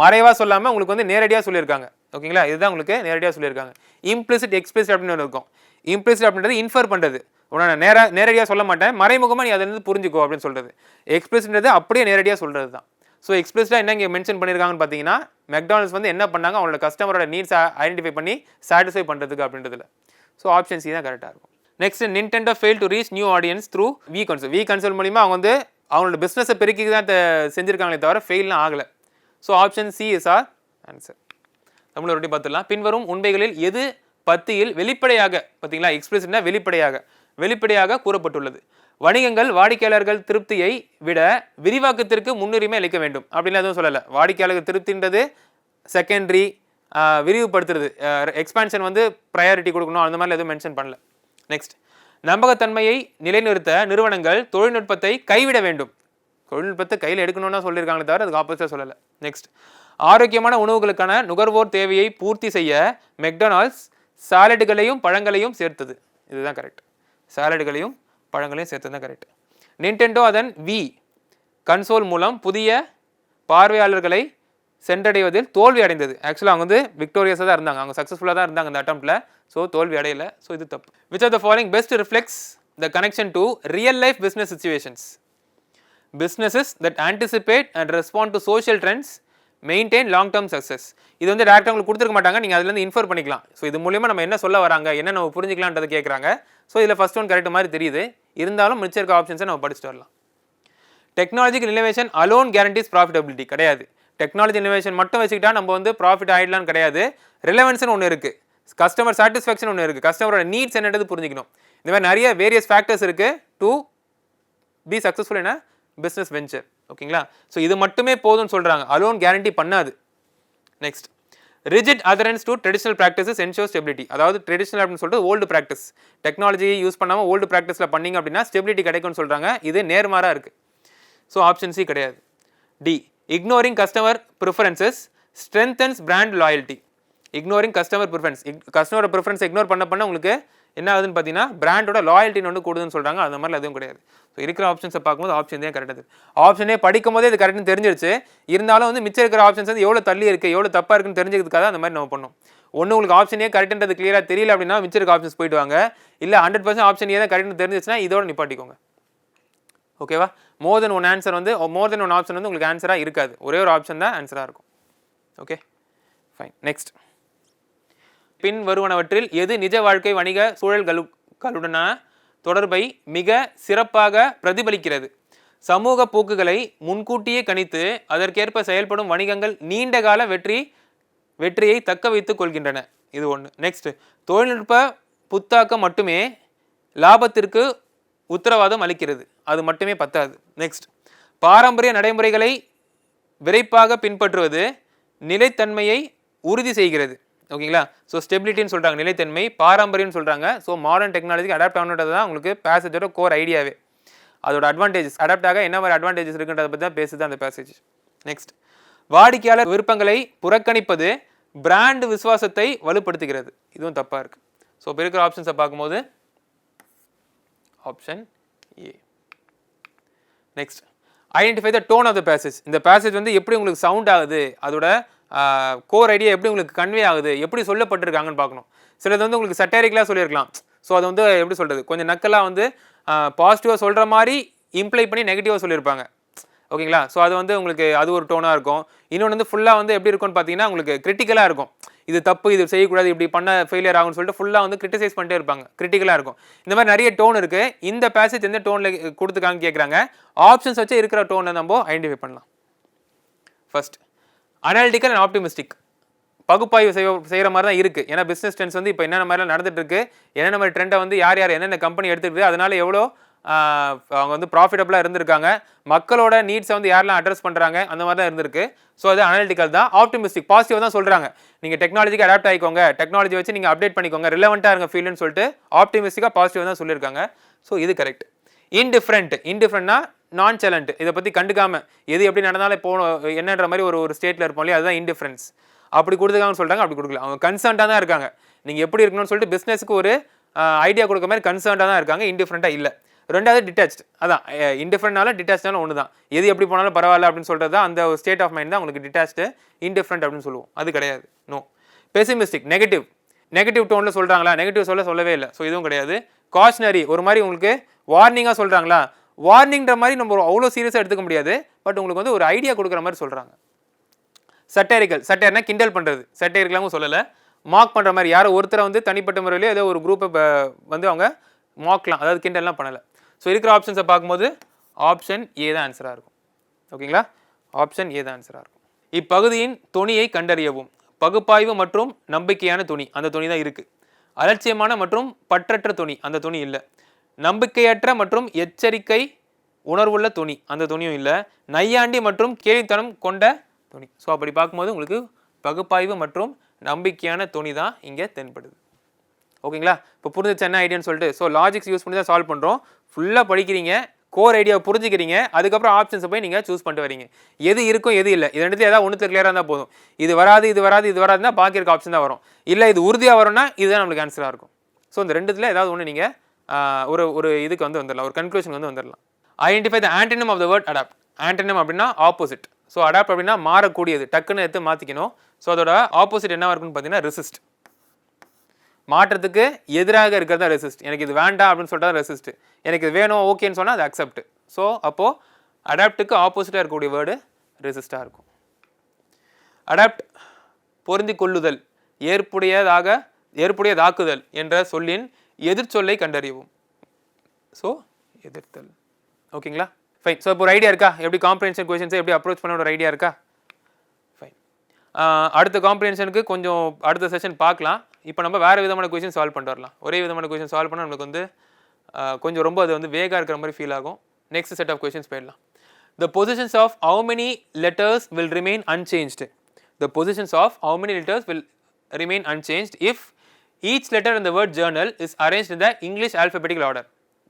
A: மறைவாக சொல்லாமல் உங்களுக்கு வந்து நேரடியாக சொல்லியிருக்காங்க. ஓகேங்களா? இதுதான் உங்களுக்கு நேரடியாக சொல்லியிருக்காங்க. இம்ப்ளிசிட் எக்ஸ்பிளிசிட் அப்படின்னு ஒன்று இருக்கும். இம்ப்ளிசிட் அப்படின்றது இன்ஃபர் பண்ணுறது. உடனே நேரடியாக சொல்ல மாட்டேன், மறைமுகமாக நீ அதிலிருந்து புரிஞ்சுக்கோ அப்படின்னு சொல்கிறது. எக்ஸ்பிளிசிட்ன்றது அப்படியே நேரடியாக சொல்கிறது தான். ஸோ எக்ஸ்பிளிசிட்டாக என்ன இங்கே மென்ஷன் பண்ணியிருக்காங்கன்னு பார்த்தீங்கன்னா மெக்டானல்ட்ஸ் வந்து என்ன பண்ணாங்க, அவங்களோட கஸ்டமரோட நீட்ஸை ஐடென்டிஃபை பண்ணி சாட்டிஸ்ஃபை பண்ணுறதுக்கு அப்படின்றதுல. ஸோ ஆப்ஷன் சி தான் கரெக்டாக இருக்கும். Next, Nintendo fail to reach new audience through Wii console மூலிமா அவங்க வந்து அவங்களோட பிஸ்னஸை பெருக்கி தான் செஞ்சுருக்காங்களே தவிர ஃபெயில்லாம் ஆகலை. So option C is our answer. Tamil ரொட்டி பார்த்துடலாம். பின்வரும் உண்மைகளில் எது பத்தியில் வெளிப்படையாக, பார்த்தீங்களா, எக்ஸ்பிளிசிட்னா வெளிப்படையாக கூறப்பட்டுள்ளது. வணிகங்கள் வாடிக்கையாளர்கள் திருப்தியை விட விரிவாக்கத்திற்கு முன்னுரிமை அளிக்க வேண்டும் அப்படின்னு எதுவும் சொல்லலை. வாடிக்கையாளர்கள் திருப்தின்றது செகண்டரி, விரிவுபடுத்துறது எக்ஸ்பான்ஷன் வந்து ப்ரையாரிட்டி கொடுக்கணும், அந்த மாதிரி எதுவும் மென்ஷன் பண்ணல. நெக்ஸ்ட், நம்பகத்தன்மையை நிலைநிறுத்த நிறுவனங்கள் தொழில்நுட்பத்தை கைவிட வேண்டும். தொழில்நுட்பத்தை கையில் எடுக்கணும்னா சொல்லியிருக்காங்களே தவிர அதுக்கு ஆப்போசிட்டாக சொல்லலை. நெக்ஸ்ட், ஆரோக்கியமான உணவுகளுக்கான நுகர்வோர் தேவையை பூர்த்தி செய்ய மெக்டானல்ட்ஸ் சாலடுகளையும் பழங்களையும் சேர்த்தது. இதுதான் கரெக்ட். சாலடுகளையும் பழங்களையும் சேர்த்தது தான் கரெக்ட். நிண்டெண்டோ அதன் வி கன்சோல் மூலம் புதிய பார்வையாளர்களை சென்றடைவதில் தோல்வி அடைந்தது. ஆக்சுவலாக அவங்க வந்து விக்டோரியஸாக தான் இருந்தாங்க, அவங்க சக்ஸஸ்ஃபுல்லாக தான் இருந்தாங்க அந்த அட்டம்ப்டில். ஸோ தோல்வி அடையலை. ஸோ இது தப்பு. Which of the following best reflects the connection to real life business situations? businesses that anticipate and respond to social trends maintain long term success. இது வந்து டேரக்டாக உங்களுக்கு கொடுத்துருக்க மாட்டாங்க, நீங்கள் அதுலேருந்து இன்ஃபர் பண்ணிக்கலாம். ஸோ இது மூலியமாக நம்ம என்ன சொல்ல வராங்க, என்ன நம்ம புரிஞ்சிக்கலான்றது கேட்குறாங்க. ஸோ இதில் ஃபர்ஸ்ட் ஒன் கரெக்ட் மாதிரி தெரியுது. இருந்தாலும் மிச்சம் இருக்க ஆப்ஷன்ஸை நம்ம படிச்சுட்டு வரலாம். Technological innovation alone guarantees profitability கிடையாது. டெக்னாலஜி இனோவேஷன் மட்டும் வச்சுக்கிட்டா நம்ம வந்து ப்ராஃபிட் ஆகிடலான்னு கிடையாது. ரிலவன்ஸ்னு ஒன்று இருக்குது, கஸ்டமர் சாட்டிஸ்ஃபேக்ஷன் ஒன்று இருக்குது, கஸ்டமரோட நீட்ஸ் என்னன்றது புரிஞ்சிக்கணும். இந்த மாதிரி நிறைய வேரியஸ் ஃபேக்டர்ஸ் இருக்குது to be successful in business venture. ஓகேங்களா? ஸோ இது மட்டுமே போதும்னு சொல்கிறாங்க, அலோன் கேரண்டி பண்ணாது. Next, rigid adherence to traditional practices ensure stability. அதாவது ட்ரெடிஷனல் அப்படின்னு சொல்லிட்டு ஓல்டு ப்ராக்டிஸ், டெக்னாலஜி யூஸ் பண்ணாமல் ஓல்டு ப்ராக்டிஸில் பண்ணிங்க அப்படின்னா ஸ்டெபிலிட்டி கிடைக்கும்னு சொல்கிறாங்க. இது நேர்மாறாக இருக்குது. ஸோ ஆப்ஷன் சி கிடையாது. D, ignoring customer preferences strengthens brand loyalty. Ignoring customer preference, கஸ்டமரோட ப்ரிஃபரன்ஸ் இக்னோர் பண்ண உங்களுக்கு என்ன ஆகுதுன்னு பார்த்தீங்கன்னா பிராண்டோட லாயல்ட்டின்னு வந்து கூடுதுன்னு சொல்கிறாங்க. அந்த மாதிரி எதுவும் கிடையாது. ஸோ இருக்கிற ஆப்ஷன்ஸை பார்க்கும்போது ஆப்ஷன் தான் கரெக்டாக. ஆப்ஷனே படிக்கும் போதே இது கரெக்ட்னு தெரிஞ்சிருச்சு. இருந்தாலும் வந்து மிச்சம் இருக்கிற ஆப்ஷன்ஸ் வந்து எவ்வளோ தள்ளி இருக்குது, எவ்வளோ தப்பாக இருக்குன்னு தெரிஞ்சுக்கிறதுக்காக அந்த மாதிரி நம்ம பண்ணோம். ஒன்று உங்களுக்கு ஆப்ஷனே கரெக்டுன்றது கிளியராக தெரியல அப்படின்னா மிச்சம் இருக்க ஆப்ஷன்ஸ் போயிட்டு வாங்க. இல்லை 100% ஆப்ஷன் ஏன் கரெக்ட்னு தெரிஞ்சிச்சுன்னா இதோட நிப்பாட்டிக்கோங்க. ஓகேவா? மோர் தென் ஒன் ஆப்ஷன் வந்து உங்களுக்கு ஆன்சராக இருக்காது. ஒரே ஒரு ஆப்ஷன் தான் ஆன்சராக இருக்கும். Okay, fine. நெக்ஸ்ட், பின் வருவனவற்றில் எது நிஜ வாழ்க்கை வணிக சூழல்களுடனான தொடர்பை மிக சிறப்பாக பிரதிபலிக்கிறது? சமூக போக்குகளை முன்கூட்டியே கணித்து அதற்கேற்ப செயல்படும் வணிகங்கள் நீண்டகால வெற்றியை தக்க வைத்துக் கொள்கின்றன. இது ஒன்று. நெக்ஸ்ட், தொழில்நுட்ப புத்தாக்கம் மட்டுமே லாபத்திற்கு உத்தரவாதம் அளிக்கிறது, அது மட்டுமே பத்தாது. நெக்ஸ்ட், பாரம்பரிய நடைமுறைகளை விரைப்பாக பின்பற்றுவது நிலைத்தன்மையை உறுதி செய்கிறது. ஓகேங்களா? ஸோ ஸ்டெபிலிட்டின்னு சொல்கிறாங்க, நிலைத்தன்மை. பாரம்பரியம்னு சொல்கிறாங்க. ஸோ மாடர்ன் டெக்னாலஜிக்கு அடாப்ட் ஆகணுன்றது தான் உங்களுக்கு பேசேஜோட கோர் ஐடியாவே. அதோட அட்வான்டேஜஸ், அடாப்ட் ஆக என்ன மாதிரி அட்வான்டேஜஸ் இருக்குன்றதை பற்றி தான் பேசுது அந்த பேசேஜ். நெக்ஸ்ட், வாடிக்கையாளர் விருப்பங்களை புறக்கணிப்பது பிராண்ட் விசுவாசத்தை வலுப்படுத்துகிறது. இதுவும் தப்பாக இருக்குது. ஸோ இப்போ இருக்கிற ஆப்ஷன்ஸை பார்க்கும்போது option A. Next, identify the tone of the passage. இந்த பேசேஜ் வந்து எப்படி உங்களுக்கு சவுண்ட் ஆகுது, அதோட கோர் ஐடியா எப்படி உங்களுக்கு கன்வே ஆகுது, எப்படி சொல்லப்பட்டிருக்காங்கன்னு பார்க்கணும். சிலது வந்து உங்களுக்கு சட்டேரிக்கலாக சொல்லியிருக்கலாம். ஸோ அது வந்து எப்படி சொல்கிறது, கொஞ்சம் நக்கலாக வந்து பாசிட்டிவாக சொல்கிற மாதிரி இம்ப்ளை பண்ணி நெகட்டிவாக சொல்லியிருப்பாங்க. ஓகேங்களா? ஸோ அது வந்து உங்களுக்கு அது ஒரு டோனாக இருக்கும். இன்னொன்று வந்து ஃபுல்லாக வந்து எப்படி இருக்கும்னு பார்த்தீங்கன்னா உங்களுக்கு கிரிட்டிக்கலாக இருக்கும். இது தப்பு, இது செய்யக்கூடாது, இப்படி பண்ண ஃபெயிலியர் ஆகும்னு சொல்லிட்டு ஃபுல்லாக வந்து கிரிட்டிசைஸ் பண்ணிட்டே இருப்பாங்க, கிரிட்டிக்கலாக இருக்கும். இந்த மாதிரி நிறைய டோன் இருக்குது. இந்த பேசேஜ் எந்த டோனில் கொடுத்துருக்காங்கன்னு கேட்குறாங்க. ஆப்ஷன்ஸ் வச்சு இருக்கிற டோனை நம்ம ஐடென்டிஃபை பண்ணலாம். First, analytical and optimistic. பகுப்பாய்வு செய்கிற மாதிரி தான் இருக்குது. ஏன்னா பிஸ்னஸ் ட்ரெண்ட்ஸ் வந்து இப்போ என்னென்ன மாதிரிலாம் நடந்துட்டு இருக்கு, என்னென்ன மாதிரி ட்ரெண்டை வந்து யார் யார் என்னென்ன கம்பெனி எடுத்துக்கிட்டு அதனால எவ்வளோ அவங்க வந்து ப்ராஃபிட்டபுளாக இருந்திருக்காங்க, மக்களோட நீட்ஸை வந்து யாரெல்லாம் அட்ரஸ் பண்ணுறாங்க, அந்த மாதிரி தான் இருந்திருக்கு. ஸோ அது அனாலிட்டிக்கல் தான். ஆப்டிமிஸ்டிக், பாசிட்டிவ் தான் சொல்கிறாங்க. நீங்கள் டெக்னாலஜிக்கு அடாப்ட் ஆகிக்கோங்க, டெக்னாலஜி வச்சு நீங்கள் அப்டேட் பண்ணிக்கோங்க, ரிலவெண்ட்டாக இருங்க ஃபீல்டுன்னு சொல்லிட்டு ஆப்டிமிஸ்டிக்காக பாசிட்டிவ் தான் சொல்லியிருக்காங்க. ஸோ இது கரெக்ட். இன்டிஃப்ரெண்ட்னா நான் சேலண்ட், இதை பற்றி கண்டுக்காமல் எது எப்படி நடந்தாலும் போகணும் என்னன்ற மாதிரி ஒரு ஸ்டேட்டில் இருப்போம் இல்லையா, அதுதான் இன்டிஃப்ரென்ஸ். அப்படி கொடுத்துருக்காங்கன்னு சொல்கிறாங்க, அப்படி கொடுக்கல. அவங்க கன்சர்ன்டாக தான் இருக்காங்க. நீங்கள் எப்படி இருக்கணும்னு சொல்லிட்டு பிஸ்னஸுக்கு ஒரு ஐடியா கொடுக்குற மாதிரி கன்சர்ன்டாக தான் இருக்காங்க, இன்டிஃப்ரெண்ட்டாக இல்லை. ரெண்டாவது டிட்டாச்ட். அதான் இன்டிஃப்ரெண்ட்னாலும் டிட்டாச்னாலும் ஒன்று தான். எது எப்படி போனாலும் பரவாயில்ல அப்படின்னு சொல்கிறது தான் அந்த ஸ்டேட் ஆஃப் மைண்ட் தான் உங்களுக்கு டிட்டாச்டு. இன்டிஃப்ரெண்ட் அப்படின்னு சொல்லுவோம், அது கிடையாது. நோ. பெசிமிஸ்டிக், நெகட்டிவ் டோனில் சொல்கிறாங்களா, நெகட்டிவ் சொல்லவே இல்லை. ஸோ இதுவும் கிடையாது. காஷனரி, ஒரு மாதிரி உங்களுக்கு வார்னிங்காக சொல்கிறாங்களா, வார்னிங்ன்ற மாதிரி நம்ம அவ்வளோ சீரியஸாக எடுத்துக்க முடியாது, பட் உங்களுக்கு வந்து ஒரு ஐடியா கொடுக்குற மாதிரி சொல்கிறாங்க. சட்டேர்னா கிண்டல் பண்ணுறது, சட்டேரிக்கலாமும் சொல்லலை, மார்க் பண்ணுற மாதிரி. யாரோ ஒருத்தரை வந்து தனிப்பட்ட முறையிலே ஏதோ ஒரு குரூப்பை வந்து அவங்க மார்க்லாம், அதாவது கிண்டல்லாம் பண்ணலை. ஸோ இருக்கிற ஆப்ஷன்ஸை பார்க்கும்போது ஆப்ஷன் ஏ தான் ஆன்சராக இருக்கும். ஓகேங்களா? ஆப்ஷன் ஏ தான் ஆன்சராக இருக்கும். இப்பகுதியின் தொனியை கண்டறியவும். பகுப்பாய்வு மற்றும் நம்பிக்கையான துணி, அந்த துணி தான் இருக்குது. அலட்சியமான மற்றும் பற்றற்ற துணி, அந்த துணி இல்லை. நம்பிக்கையற்ற மற்றும் எச்சரிக்கை உணர்வுள்ள துணி, அந்த துணியும் இல்லை. நையாண்டி மற்றும் கேலித்தனம் கொண்ட துணி. ஸோ அப்படி பார்க்கும்போது உங்களுக்கு பகுப்பாய்வு மற்றும் நம்பிக்கையான துணி தான் இங்கே தென்படுது. ஓகேங்களா? இப்போ புரிஞ்சிச்சு என்ன ஐடியான்னு சொல்லிட்டு. ஸோ லாஜிக்ஸ் யூஸ் பண்ணி தான் சால்வ் பண்ணுறோம். ஃபுல்லாக படிக்கிறீங்க, கோர் ஐடியாவை புரிஞ்சுக்கிறீங்க, அதுக்கப்புறம் ஆப்ஷன்ஸை போய் நீங்கள் சூஸ் பண்ணிட்டு வரீங்க. எது இருக்கும் எது இல்லை, இது ரெண்டுத்துல ஏதாவது ஒன்றுத்துல கிளியராக இருந்தால் போதும். இது வராதுன்னா பாக்கி இருக்க ஆப்ஷன் தான் வரும். இல்லை இது உறுதியாக வரும்னா இதுதான் நம்மளுக்கு ஆன்சராக இருக்கும். ஸோ இந்த ரெண்டுத்தில் ஏதாவது ஒன்று நீங்கள் ஒரு இதுக்கு வந்து வந்துடலாம், ஒரு கன்க்ளூஷன் வந்து வந்துடலாம். Identify the antonym of the word adapt. Antonym அப்படின்னா ஆப்போசிட். ஸோ அடாப்ட் அப்படின்னா மாறக்கூடியது, டக்குன்னு எடுத்து மாற்றிக்கணும். ஸோ அதோட ஆப்போசிட் என்ன இருக்குன்னு பார்த்தீங்கன்னா ரெசிஸ்ட். மாற்றத்துக்கு எதிராக இருக்கிறது தான் ரெசிஸ்ட். எனக்கு இது வேண்டாம் அப்படின்னு சொல்லிட்டு தான் ரெசிஸ்ட். எனக்கு இது வேணும் ஓகேன்னு சொன்னால் அது அக்செப்ட். ஸோ அப்போது அடாப்டுக்கு ஆப்போசிட்டாக இருக்கக்கூடிய வேர்டு ரெசிஸ்டாக இருக்கும். அடாப்ட், பொருந்தி கொள்ளுதல், ஏற்புடையதாக்குதல் என்ற சொல்லின் எதிர்ச்சொல்லை கண்டறியவும். ஸோ எதிர்த்தல். ஓகேங்களா? ஃபைன். ஸோ இப்போ ஒரு ஐடியா இருக்கா, எப்படி காம்ப்ரிஹென்ஷன் கொஸ்டின்ஸை எப்படி அப்ரோச் பண்ண ஒரு ஐடியா இருக்கா? ஃபைன். அடுத்த காம்ப்ரிஹென்ஷனுக்கு கொஞ்சம் அடுத்த செஷன் பார்க்கலாம். இப்போ நம்ம வேறு விதமான கொஸ்டின் சால்வ் பண்ணிட்டு வரலாம். ஒரே விதமான கொஸ்டின் சால்வ் பண்ணால் நம்மளுக்கு வந்து கொஞ்சம் ரொம்ப அது வந்து வேகாக இருக்கிற மாதிரி ஃபீல் ஆகும். நெக்ஸ்ட் செட் ஆஃப் கொஸ்டின்ஸ் போயிடலாம். The positions of how many letters will remain unchanged? The positions of how many letters will remain unchanged if each letter in the word journal is arranged in the English alphabetical order.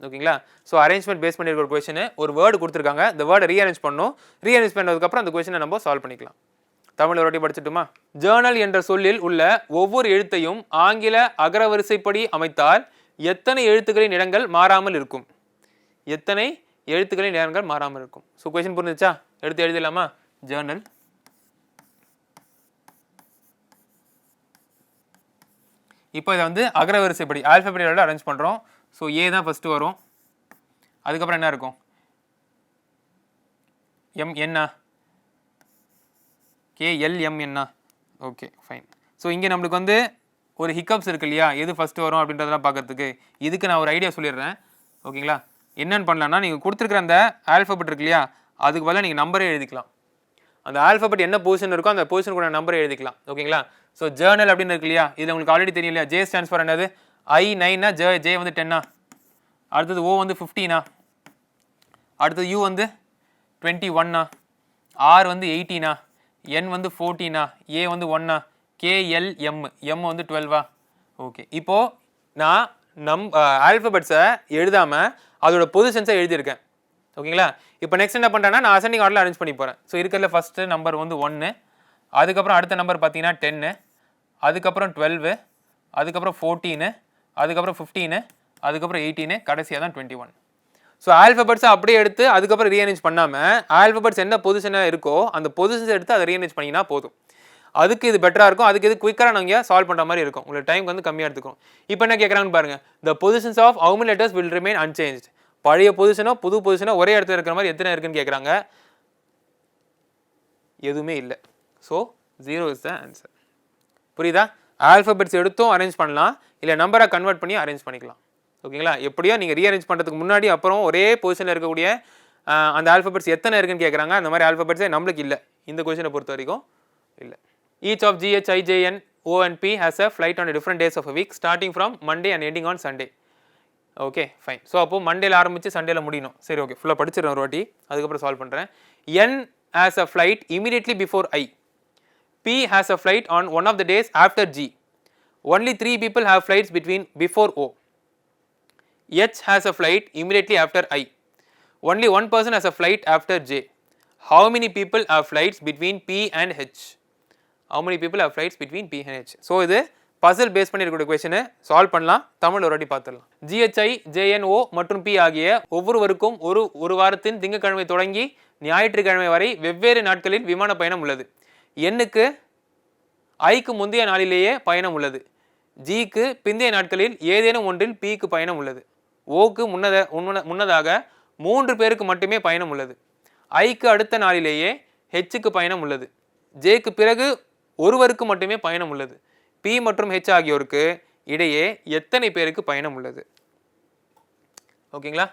A: ஓகேங்களா? ஸோ அரேஞ்ச்மெண்ட் பேஸ் பண்ணியிருக்க ஒரு கொஸ்டின், ஒரு வேர்டு கொடுத்துருக்காங்க, இந்த வேர்டை ரீஅரேஞ்ச் பண்ணணும். ரீஅரேஞ்ச் பண்ணதுக்கப்புறம் அந்த கொஸ்டினை நம்ம சால்வ் பண்ணிக்கலாம். தமிழ் ஒரு வாட்டி படிச்சுட்டுமா? ஜேர்னல் என்ற சொல்லில் உள்ள ஒவ்வொரு எழுத்தையும் ஆங்கில அகரவரிசைப்படி அமைத்தால் எத்தனை எழுத்துக்களின் இடங்கள் மாறாமல் இருக்கும்? எத்தனை எழுத்துக்களின் இடங்கள் மாறாமல் இருக்கும்? ஸோ கொஸ்டின் புரிஞ்சிச்சா? எடுத்து எழுதிடலாமா? ஜேர்னல், இப்போ இதை வந்து அகரவரிசைப்படி ஆல்ஃபபெட்டிக்கலோட அரேஞ்ச் பண்ணுறோம். ஸோ ஏ தான் ஃபஸ்ட்டு வரும், அதுக்கப்புறம் என்ன இருக்கும்? எம் என்ன? KLM என்ன? Okay fine. ஸோ இங்கே நம்மளுக்கு வந்து ஒரு ஹிக்கப்ஸ் இருக்கு இல்லையா, எது ஃபஸ்ட்டு வரும் அப்படின்றதெல்லாம் பார்க்கறதுக்கு. இதுக்கு நான் ஒரு ஐடியா சொல்லிடுறேன். ஓகேங்களா? என்னென்னு பண்ணலாம்னா நீங்கள் கொடுத்துருக்குற அந்த ஆல்ஃபபெட் இருக்கு இல்லையா அதுக்கு பதிலாக நீங்கள் நம்பரே எழுதிக்கலாம். அந்த ஆல்ஃபபெட் என்ன பொசிஷன் இருக்கோ அந்த பொசிஷனுக்கு நம்பரை எழுதிக்கலாம். ஓகேங்களா? ஸோ ஜேர்னல் அப்படின்னு இருக்கு இல்லையா இதில் உங்களுக்கு ஆல்ரெடி தெரியும் இல்லையா ஜே ஸ்டாண்ட்ஸ் ஃபார் என்னது I9 ஜே வந்து 10 அடுத்தது O வந்து 15 அடுத்தது U வந்து 21 R வந்து 18 N வந்து 14 A வந்து 1 KLM M வந்து 12 ஓகே இப்போது நான் ஆல்ஃபபெட்ஸை எழுதாமல் அதோட பொசிஷன்ஸை எழுதியிருக்கேன். ஓகேங்களா? இப்போ நெக்ஸ்ட் என்ன பண்ணுறேன்னா நான் அசெண்டிங் ஆர்டரில் அரேஞ்ச் பண்ணி போகிறேன். ஸோ இருக்கிறதுல ஃபஸ்ட்டு நம்பர் வந்து 1 அதுக்கப்புறம் அடுத்த நம்பர் பார்த்தீங்கன்னா 10 அதுக்கப்புறம் 12 அதுக்கப்புறம் 14 அதுக்கப்புறம் 15 அதுக்கப்புறம் 18 கடைசியாக தான் 21. ஸோ ஆல்ஃபபெட்ஸை அப்படியே எடுத்து அதுக்கப்புறம் ரீஅரேஞ்ச் பண்ணாமல் ஆல்ஃபபெட்ஸ் என்ன பொசிஷனாக இருக்கோ அந்த பொசிஷன்ஸ் எடுத்து அதை ரீஅரேஞ்ச் பண்ணிங்கன்னா போதும். அதுக்கு இது பெட்டராக இருக்கும். அதுக்கு இது குயிக்கராக நீங்கள் சால்வ் பண்ணுற மாதிரி இருக்கும். உங்களுக்கு டைம் வந்து கம்மியாக எடுத்துக்கும். இப்போ என்ன கேட்குறாங்கன்னு பாருங்கள் the positions of how many letters will remain unchanged பழைய பொசிஷனோ புது பொசிஷனோ ஒரே இடத்துல இருக்கிற மாதிரி எத்தனை இருக்குன்னு கேட்குறாங்க. எதுவுமே இல்லை. So 0 is the answer. புரியுதா? ஆல்ஃபபெட்ஸ் எடுத்தும் அரேஞ்ச் பண்ணலாம் இல்லை நம்பரை கன்வெர்ட் பண்ணி அரேஞ்ச் பண்ணிக்கலாம். ஓகேங்களா? எப்படியோ நீங்கள் ரீஅரேஞ்ச் பண்ணுறதுக்கு முன்னாடி அப்புறம் ஒரே பொசிஷனில் இருக்கக்கூடிய அந்த ஆல்ஃபபெட்ஸ் எத்தனை இருக்குன்னு கேட்குறாங்க. அந்த மாதிரி ஆல்ஃபபெட்ஸே நம்மளுக்கு இல்லை இந்த கொஷினை பொறுத்த வரைக்கும் இல்லை. Each of GH IJN O and P has a flight on different days of a week starting from Monday and ending on Sunday. Okay fine. So அப்போ மண்டேல ஆரம்பித்து சண்டேல முடியணும். சரி ஓகே ஃபுல்லாக படிச்சிடறேன் ஒரு வாட்டி அதுக்கப்புறம் சால்வ் பண்ணுறேன். N has a flight immediately before I. P has a flight on one of the days after G. Only 3 people have flights before O. H has a flight immediately after I. Only one person has a flight after J. How many people have flights between P and H? How many people have flights between P and H? So இது பசில் பேஸ் பண்ணி இருக்கக்கூடிய கொஸ்டினை சால்வ் பண்ணலாம். தமிழ் ஒரு வாட்டி பார்த்துடலாம். GHI JNO மற்றும் P ஆகிய ஒவ்வொருவருக்கும் ஒரு வாரத்தின் திங்கட்கிழமை தொடங்கி ஞாயிற்றுக்கிழமை வரை வெவ்வேறு நாட்களில் விமான பயணம் உள்ளது. Nக்கு ஐக்கு முந்தைய நாளிலேயே பயணம் உள்ளது. ஜிக்கு பிந்தைய நாட்களில் ஏதேனும் ஒன்றில் Pக்கு பயணம் உள்ளது. ஓக்கு முன்னதாக 3 பேருக்கு மட்டுமே பயணம் உள்ளது. ஐக்கு அடுத்த நாளிலேயே ஹெச்சுக்கு பயணம் உள்ளது. ஜேக்கு பிறகு ஒருவருக்கு மட்டுமே பயணம் உள்ளது. P மற்றும் H ஆகியோருக்கு இடையே எத்தனை பேருக்கு பயணம் உள்ளது? ஓகேங்களா?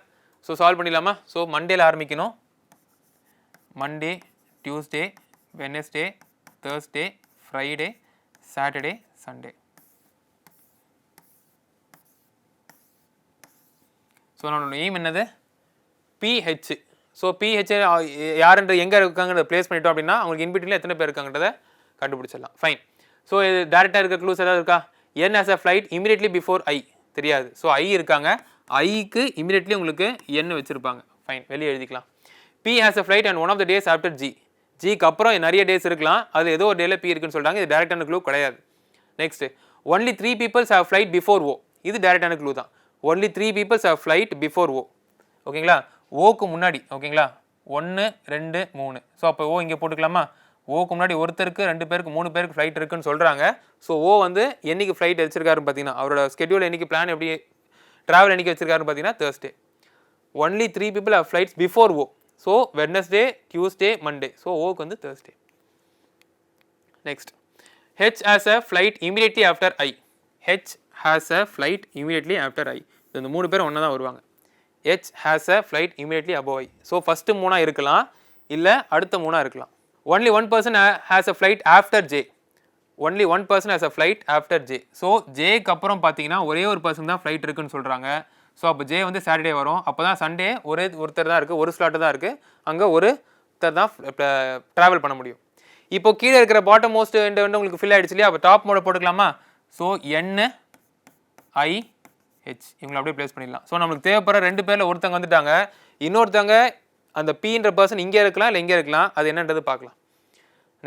A: ஸோ சால்வ் பண்ணிடலாமா? ஸோ மண்டேல ஆரம்பிக்கணும். Monday, Tuesday, Wednesday, Thursday, Friday, Saturday, Sunday. So நம்மளோட எய்ம் என்னது? PH. ஸோ PH யாருன்ற எங்கே இருக்காங்கன்றத ப்ளேஸ் பண்ணிட்டோம் அப்படின்னா அவங்களுக்கு இன்பிட்வீனில் எத்தனை பேர் இருக்காங்கன்றதை கண்டுபிடிச்சிடலாம். ஃபைன். ஸோ இது டேரெக்டாக இருக்க க்ளூஸ் ஏதாவது இருக்கா? N has a flight immediately before I தெரியாது. ஸோ I இருக்காங்க. ஐக்கு இமீடியட்லி உங்களுக்கு N வச்சுருப்பாங்க. ஃபைன், வெளியே எழுதிக்கலாம். P has a flight on one of the days after G. ஜிக்கு அப்புறம் நிறைய டேஸ் இருக்கலாம். அது ஏதோ ஒரு டேல P இருக்குன்னு சொல்கிறாங்க. இது டேரெக்டான க்ளூ கிடையாது. Next, only 3 people have flight before O. இது டேரெக்டான க்ளூ தான். only 3 people have flight before O. ஓகேங்களா? ஓக்கு முன்னாடி. ஓகேங்களா? 1 2 3. ஸோ அப்போ ஓ இங்கே போட்டுக்கலாமா? ஓக்கு முன்னாடி ஒருத்தருக்கு 2 பேருக்கு 3 பேருக்கு ஃப்ளைட் இருக்குன்னு சொல்கிறாங்க. ஸோ ஓ வந்து என்னைக்கு ஃப்ளைட் வச்சிருக்காருன்னு பார்த்தீங்கன்னா அவரோட ஸ்கெடியூல் என்னைக்கு பிளான் எப்படி ட்ராவல் என்னைக்கு வச்சிருக்காருன்னு பார்த்தீங்கன்னா Thursday. Only 3 people have flights before O. So Wednesday, Tuesday, Monday. So ஓக்கு வந்து Thursday. Next, H has a flight immediately after I. H has a flight immediately after I. இந்த 3 பேரும் ஒன்றா தான் வருவாங்க. H has a flight immediately above I. So first 3 இருக்கலாம், இல்லை அடுத்த 3 இருக்கலாம். Only one person has a flight after J. Only one person has a flight after J. So ஜேக்கு அப்புறம் பார்த்தீங்கன்னா ஒரே ஒரு பர்சன் தான் ஃப்ளைட் இருக்குன்னு சொல்கிறாங்க. ஸோ அப்போ ஜே வந்து சாட்டர்டே வரும். அப்போ தான் சண்டே ஒருத்தர் தான் இருக்குது, ஒரு ஸ்லாட்டு தான் இருக்குது. அங்கே ஒருத்தர் தான் ட்ராவல் பண்ண முடியும். இப்போ கீழே இருக்கிற பாட்டம் மோஸ்ட் எண்ட் வந்து உங்களுக்கு ஃபில் ஆகிடுச்சு இல்லையா? அப்போ டாப் மோட போட்டுக்கலாமா? ஸோ NIH இவங்களை அப்படியே ப்ளேஸ் பண்ணிடலாம். ஸோ நம்மளுக்கு தேவைப்படுற 2 பேரில் ஒருத்தங்க வந்துட்டாங்க. இன்னொருத்தவங்க அந்த Pன்ற பர்சன் இங்கே இருக்கலாம் இல்லை இங்கே இருக்கலாம். அது என்னன்றது பார்க்கலாம்.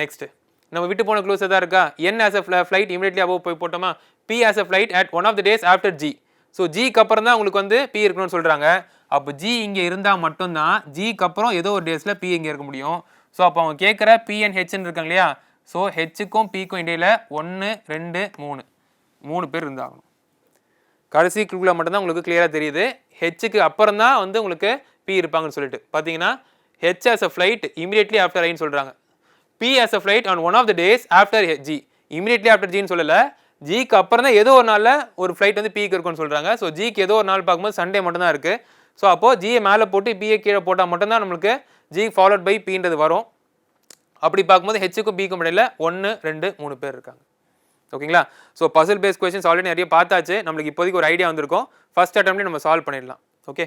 A: நெக்ஸ்ட்டு, நம்ம விட்டு போன க்ளூஸ் எதாவது இருக்கா? N has a flight immediately above போய் போட்டோமா? P has a flight at one of the days after G. So ஜிக்கு அப்புறம் தான் உங்களுக்கு வந்து P இருக்கணும்னு சொல்கிறாங்க. அப்போ ஜி இங்கே இருந்தால் மட்டும்தான் ஜிக்கு அப்புறம் ஏதோ ஒரு டேஸில் P இங்கே இருக்க முடியும். ஸோ அப்போ அவங்க கேட்குற P and Hன்னு இருக்காங்க இல்லையா? ஸோ ஹெச்சுக்கும் Pக்கும் இடையில் 1 2 3 பேர் இருந்தாகணும். கடைசி க்ளூவில் மட்டும்தான் உங்களுக்கு கிளியராக தெரியுது. ஹெச்சுக்கு அப்புறம் தான் வந்து உங்களுக்கு P இருப்பாங்கன்னு சொல்லிட்டு பார்த்தீங்கன்னா H has a flight immediately after Iன்னு சொல்கிறாங்க. P has a flight on one of the days after G. immediately after Gன்னு சொல்லலை, ஜிக்கு அப்புறம் தான் ஏதோ ஒரு நாளில் ஒரு ஃப்ளைட் வந்து Pக்கு இருக்குன்னு சொல்கிறாங்க. ஸோ ஜிக்கு ஏதோ ஒரு நாள் பார்க்கும்போது சண்டே மட்டும்தான் இருக்குது. ஸோ அப்போது ஜியை மேலே போட்டு பிஏ கீழே போட்டால் மட்டும்தான் நம்மளுக்கு ஜி ஃபாலோட் பை பின்றது வரும். அப்படி பார்க்கும்போது ஹெச்சுக்கும் பிக்கும் இடையில 1 2 3 பேர் இருக்காங்க. ஓகேங்களா? So puzzle base questions already நிறைய பார்த்தாச்சு. நம்மளுக்கு இப்போதைக்கு ஒரு ஐடியா வந்திருக்கும். ஃபர்ஸ்ட் அட்டம்ப்ட்லேயே நம்ம சால்வ் பண்ணிடலாம். Okay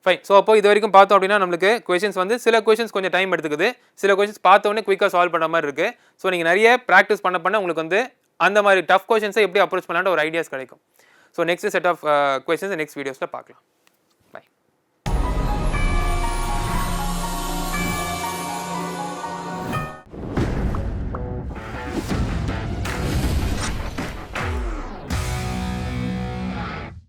A: fine. ஸோ அப்போ இது வரைக்கும் பார்த்தோம் அப்படின்னா நம்மளுக்கு கொஸ்டின்ஸ் வந்து சில கொஸ்டின்ஸ் கொஞ்சம் டைம் எடுத்துக்குது, சில கொஸ்டின்ஸ் பார்த்தோன்னே குயிக்காக சால்வ் பண்ணுற மாதிரி இருக்குது. ஸோ நீங்கள் நிறைய ப்ராக்டிஸ் பண்ண உங்களுக்கு வந்து அந்த மாதிரி டஃப் கொஸ்டின்ஸை எப்படி அப்ரோச் பண்ணலான்ற ஒரு ஐடியாஸ் கிடைக்கும். So next set of questions next வீடியோஸில் பார்க்கலாம்.